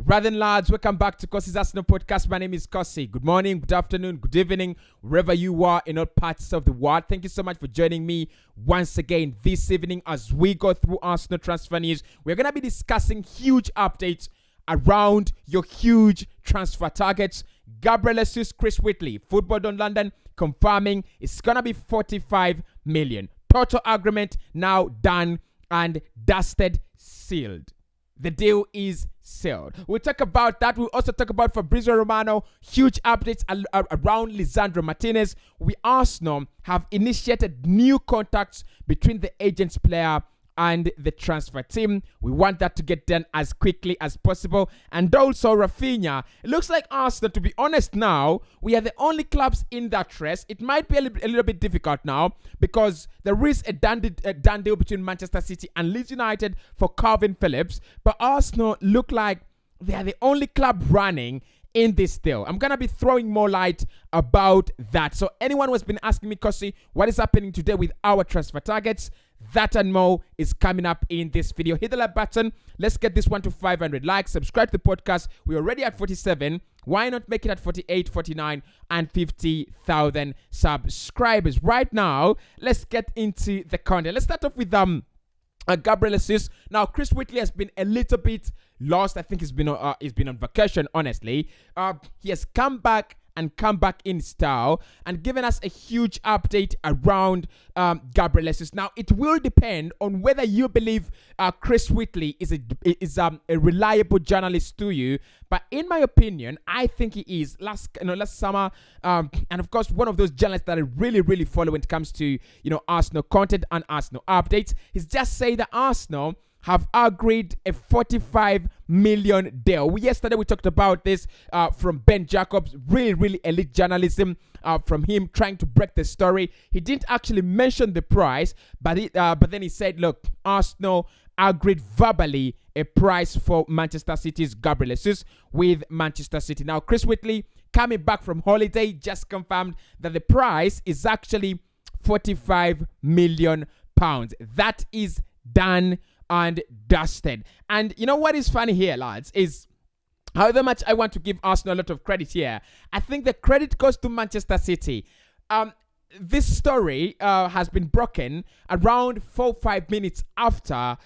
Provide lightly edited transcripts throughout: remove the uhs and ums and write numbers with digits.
Rather than lads, welcome back to Cossy's Arsenal podcast. My name is Cossy. Good morning, good afternoon, good evening, wherever you are in all parts of the world. Thank you so much for joining me once again this evening as we go through Arsenal transfer news. We're going to be discussing huge updates around your huge transfer targets. Gabriel, Chris Whitley, Football Done London confirming it's going to be 45 million. Total agreement now done and dusted, sealed. The deal is sealed. We'll talk about that. We'll also talk about Fabrizio Romano. Huge updates around Lisandro Martinez. We Arsenal have initiated new contacts between the agent's player and the transfer team. We want that to get done as quickly as possible. And also Rafinha. It looks like Arsenal, to be honest now, we are the only clubs in that race. It might be a little bit difficult now because there is a done deal between Manchester City and Leeds United for Calvin Phillips. But Arsenal look like they are the only club running in this deal. I'm going to be throwing more light about that. So anyone who has been asking me, Cossy, what is happening today with our transfer targets? That and more is coming up in this video. Hit the like button. Let's get this one to 500 likes. Subscribe to the podcast. We're already at 47. Why not make it at 48, 49, and 50,000 subscribers? Right now, let's get into the content. Let's start off with Gabriel. Now, Chris Whitley has been a little bit lost. I think he's been on vacation, honestly. He has come back in style and given us a huge update around Gabriel. Now, it will depend on whether you believe Chris Whitley is a reliable journalist to you. But in my opinion, I think he is. Last summer, and of course, one of those journalists that I really follow when it comes to Arsenal content and Arsenal updates. He's just saying that Arsenal have agreed a 45 million deal. Yesterday we talked about this from Ben Jacobs, really elite journalism from him trying to break the story. He didn't actually mention the price, but then he said, look, Arsenal agreed verbally a price for Manchester City's Gabriel Jesus with Manchester City. Now, Chris Whitley, coming back from holiday, just confirmed that the price is actually 45 million pounds. That is done and dusted. And you know what is funny here, lads, is however much I want to give Arsenal a lot of credit here, I think the credit goes to Manchester City. This story has been broken around 4-5 minutes after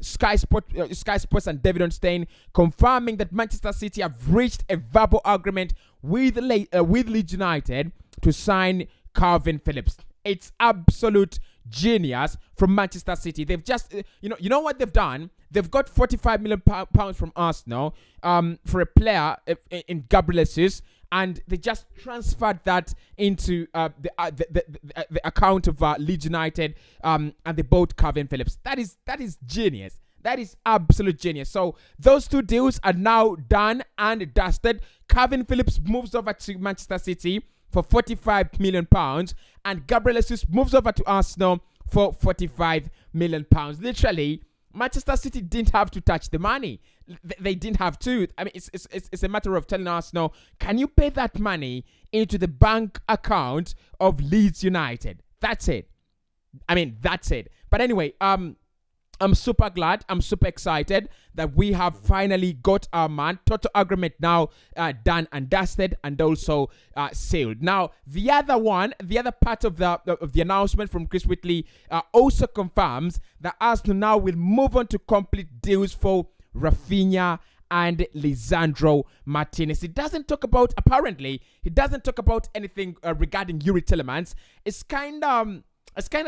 Sky Sports and David Ornstein confirming that Manchester City have reached a verbal agreement with Leeds United to sign Calvin Phillips. It's absolute genius from Manchester City. They've just, you know what they've done? They've got 45 million pounds from Arsenal for a player in Gabriel Jesus, and they just transferred that into the account of Leeds United, and they bought Calvin Phillips. That is genius. That is absolute genius. So those two deals are now done and dusted. Calvin Phillips moves over to Manchester City for 45 million pounds, and Gabriel Jesus moves over to Arsenal for 45 million pounds. Literally, Manchester City didn't have to touch the money. They didn't have to. I mean, it's a matter of telling Arsenal, can you pay that money into the bank account of Leeds United? That's it. I mean, that's it. But anyway, I'm super glad. I'm super excited that we have finally got our man. Total agreement now done and dusted and also sealed. Now, the other part of the announcement from Chris Whitley also confirms that Arsenal now will move on to complete deals for Rafinha and Lisandro Martinez. He doesn't talk about anything regarding Yuri Tillemans. It's kind of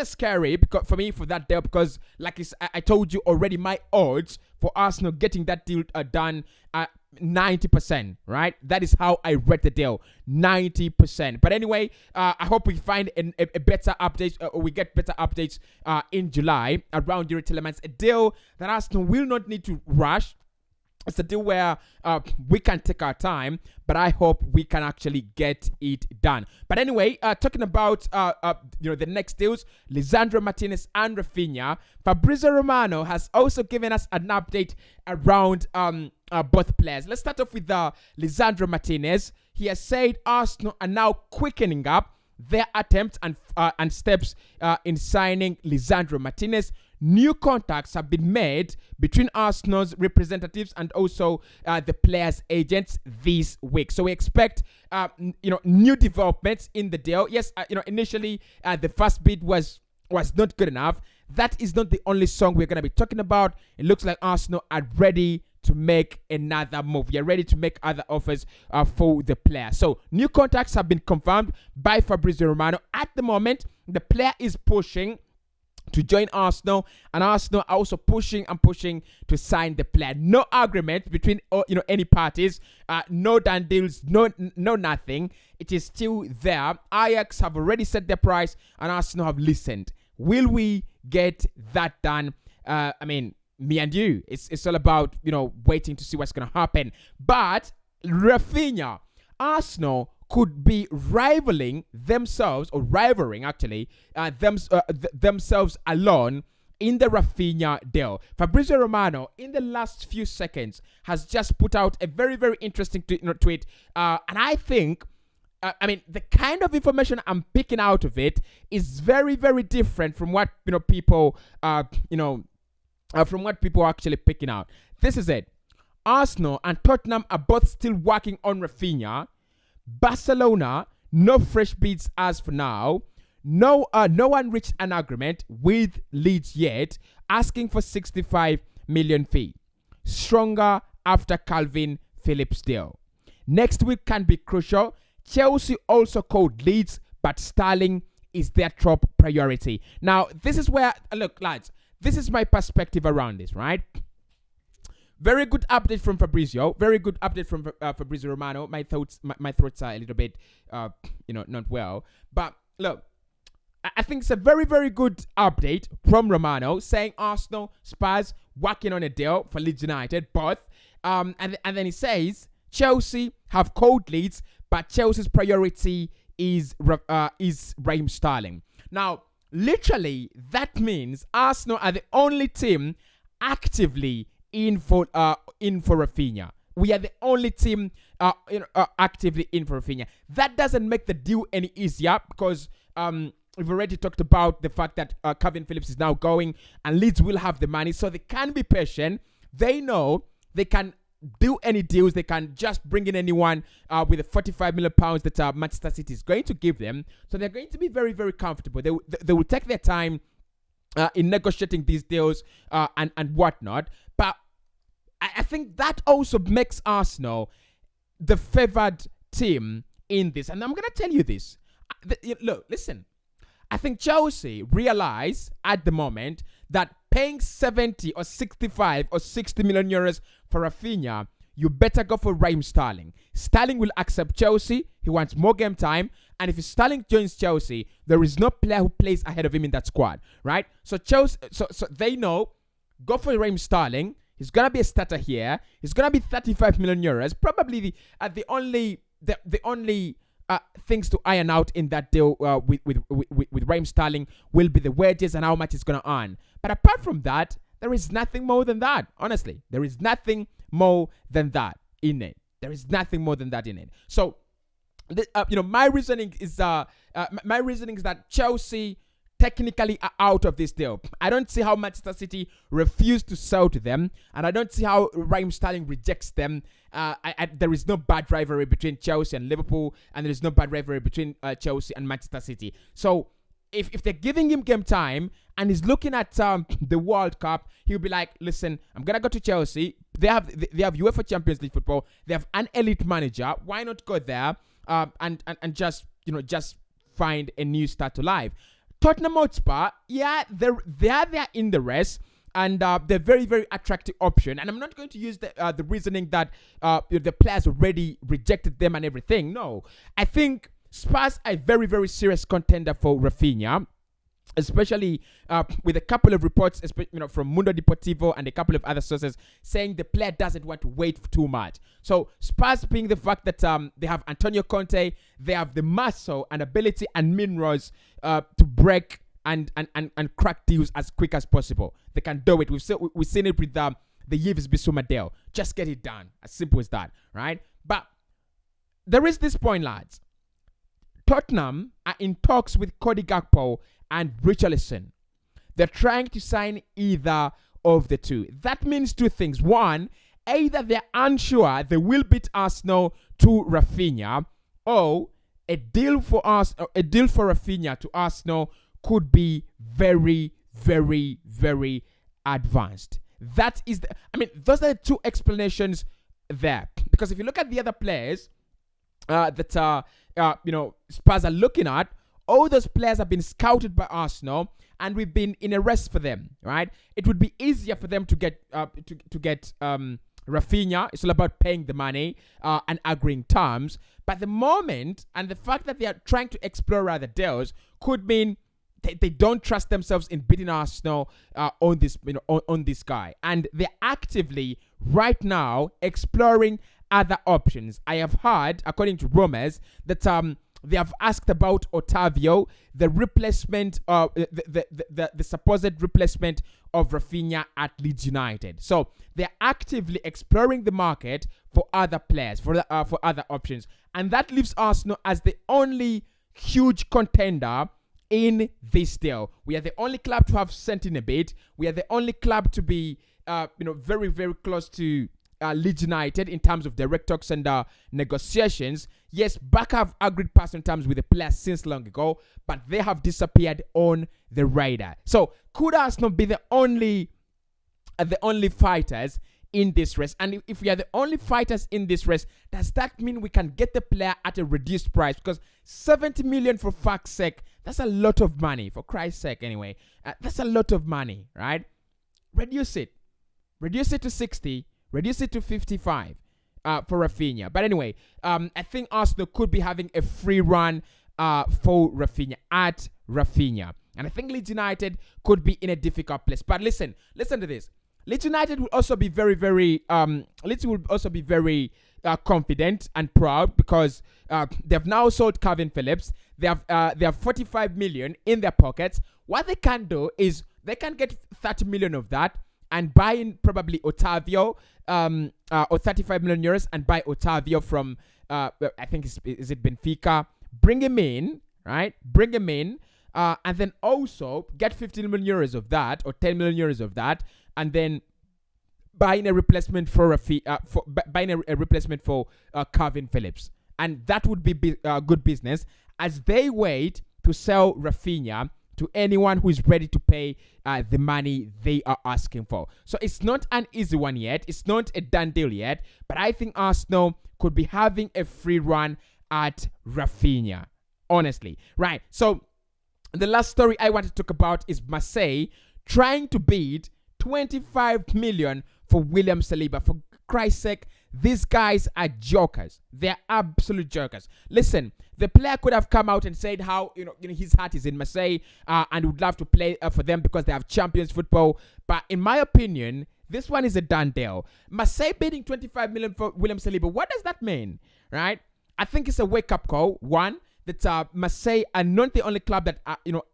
scary for me for that deal because, like I told you already, my odds for Arsenal getting that deal done are 90%, right? That is how I read the deal, 90%. But anyway, I hope we find a better update, or we get better updates in July around Yuri Tillemans, a deal that Arsenal will not need to rush. It's a deal where we can take our time, but I hope we can actually get it done. But anyway, talking about the next deals, Lisandro Martinez and Rafinha, Fabrizio Romano has also given us an update around both players. Let's start off with Lisandro Martinez. He has said Arsenal are now quickening up their attempts and steps in signing Lisandro Martinez. new contacts have been made between Arsenal's representatives and also the players' agents this week. So we expect, new developments in the deal. Yes, initially the first bid was not good enough. That is not the only song we're going to be talking about. It looks like Arsenal are ready to make another move. You're ready to make other offers for the player. So new contacts have been confirmed by Fabrizio Romano. At the moment, the player is pushing to join Arsenal, and Arsenal are also pushing to sign the player. No agreement between any parties, no done deals, no nothing. It is still there. Ajax have already set their price, and Arsenal have listened. Will we get that done? Me and you. It's all about, waiting to see what's going to happen. But Rafinha, Arsenal could be rivaling themselves, or rivaling actually, themselves alone in the Rafinha deal. Fabrizio Romano, in the last few seconds, has just put out a very, very interesting tweet. And I think, the kind of information I'm picking out of it is very, very different from what people from what people are actually picking out. This is it. Arsenal and Tottenham are both still working on Rafinha. Barcelona, no fresh bids as for now. No one reached an agreement with Leeds yet, asking for 65 million fee. Stronger after Calvin Phillips deal. Next week can be crucial. Chelsea also called Leeds, but Sterling is their top priority. Now, this is where, look, lads, this is my perspective around this, right? Very good update from Fabrizio. Very good update from Fabrizio Romano. My thoughts are a little bit, not well. But look, I think it's a very, very good update from Romano, saying Arsenal, Spurs working on a deal for Leeds United, both. And then he says Chelsea have called Leeds, but Chelsea's priority is Raheem Sterling. Now, literally, that means Arsenal are the only team actively in for Rafinha. We are the only team actively in for Rafinha. That doesn't make the deal any easier, because we've already talked about the fact that Calvin Phillips is now going, and Leeds will have the money, so they can be patient. They know they can do any deals. They can just bring in anyone with the 45 million pounds that Manchester City is going to give them. So they're going to be very, very comfortable. They will take their time in negotiating these deals and whatnot. But I think that also makes Arsenal the favored team in this. And I'm going to tell you this. Look, listen. I think Chelsea realize at the moment that paying 70 or 65 or 60 million euros for Rafinha, you better go for Raheem Sterling. Sterling will accept Chelsea. He wants more game time. And if Sterling joins Chelsea, there is no player who plays ahead of him in that squad, right? So Chelsea, so they know, go for Raheem Sterling. He's going to be a starter here. He's going to be 35 million euros. Probably the only things to iron out in that deal with Raheem Sterling will be the wages and how much he's going to earn. But apart from that, there is nothing more than that. Honestly, there is nothing more than that in it. There is nothing more than that in it. So, my reasoning is that Chelsea technically are out of this deal. I don't see how Manchester City refused to sell to them, and I don't see how Raheem Sterling rejects them. There is no bad rivalry between Chelsea and Liverpool, and there is no bad rivalry between Chelsea and Manchester City. So if they're giving him game time and he's looking at the World Cup, he'll be like, listen, I'm gonna go to Chelsea. They have UEFA Champions League football. They have an elite manager. Why not go there and just find a new start to life? Tottenham Hotspur, yeah, they're there in the race, and they're very, very attractive option. And I'm not going to use the reasoning that the players already rejected them and everything. No, I think Spurs are a very, very serious contender for Rafinha, especially with a couple of reports, from Mundo Deportivo and a couple of other sources saying the player doesn't want to wait for too much. So Spurs, being the fact that they have Antonio Conte, they have the muscle and ability and minerals to break and crack deals as quick as possible. They can do it. We've seen it with the Yves Bissouma deal. Just get it done. As simple as that, right? But there is this point, lads. Tottenham are in talks with Cody Gakpo and Richarlison. they're trying to sign either of the two. That means two things. One, either they're unsure they will beat Arsenal to Rafinha, or a deal for Rafinha to Arsenal could be very, very, very advanced. Those are the two explanations there. Because if you look at the other players that Spurs are looking at, all those players have been scouted by Arsenal, and we've been in a race for them, right? It would be easier for them to get Rafinha. It's all about paying the money and agreeing terms. But the moment and the fact that they are trying to explore other deals could mean they don't trust themselves in beating Arsenal on this guy, and they're actively right now exploring other options. I have heard, according to rumors, that they have asked about Otavio, the replacement, the supposed replacement of Rafinha at Leeds United. So they're actively exploring the market for other players, for other options, and that leaves Arsenal as the only huge contender in this deal. We are the only club to have sent in a bid. We are the only club to be, very, very close to Leeds United in terms of direct talks and negotiations. Yes, Barca have agreed personal terms with the player since long ago, but they have disappeared on the radar. So could Arsenal be the only fighters in this race? And if we are the only fighters in this race, does that mean we can get the player at a reduced price? Because 70 million, for fuck's sake, that's a lot of money. For Christ's sake, anyway, that's a lot of money, right? Reduce it to 60. Reduce it to 55 for Rafinha. But anyway, I think Arsenal could be having a free run for Rafinha, at Rafinha. And I think Leeds United could be in a difficult place. But listen to this. Leeds United will also be very, very confident and proud, because they've now sold Calvin Phillips. They have 45 million in their pockets. What they can do is they can get 30 million of that and buy in probably Otavio, or 35 million euros, and buy Otavio from I think is it Benfica. Bring him in, right? And then also get 15 million euros of that, or 10 million euros of that, and then buying a replacement for Calvin Phillips. And that would be good business as they wait to sell Rafinha to anyone who is ready to pay the money they are asking for. So it's not an easy one yet. It's not a done deal yet. But I think Arsenal could be having a free run at Rafinha. Honestly. Right. So the last story I want to talk about is Marseille trying to bid 25 million for William Saliba. For Christ's sake, these guys are jokers. They're absolute jokers. Listen, the player could have come out and said how his heart is in Marseille and would love to play for them because they have Champions football. But in my opinion, this one is a done deal. Marseille bidding 25 million for William Saliba. What does that mean? Right? I think it's a wake-up call. One, that Marseille are not the only club that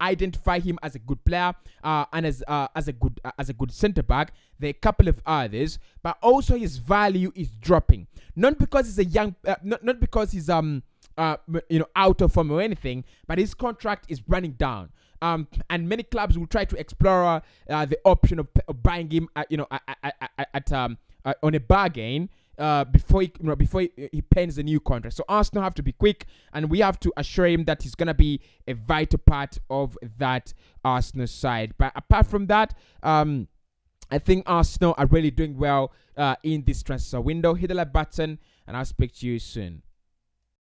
identify him as a good player and as a good centre back. There are a couple of others, but also his value is dropping. Not because he's a young, not because he's out of form or anything, but his contract is running down. And many clubs will try to explore the option of buying him, on a bargain. Before he pens a new contract. So Arsenal have to be quick, and we have to assure him that he's going to be a vital part of that Arsenal side. But apart from that, I think Arsenal are really doing well in this transfer window. Hit the like button, and I'll speak to you soon.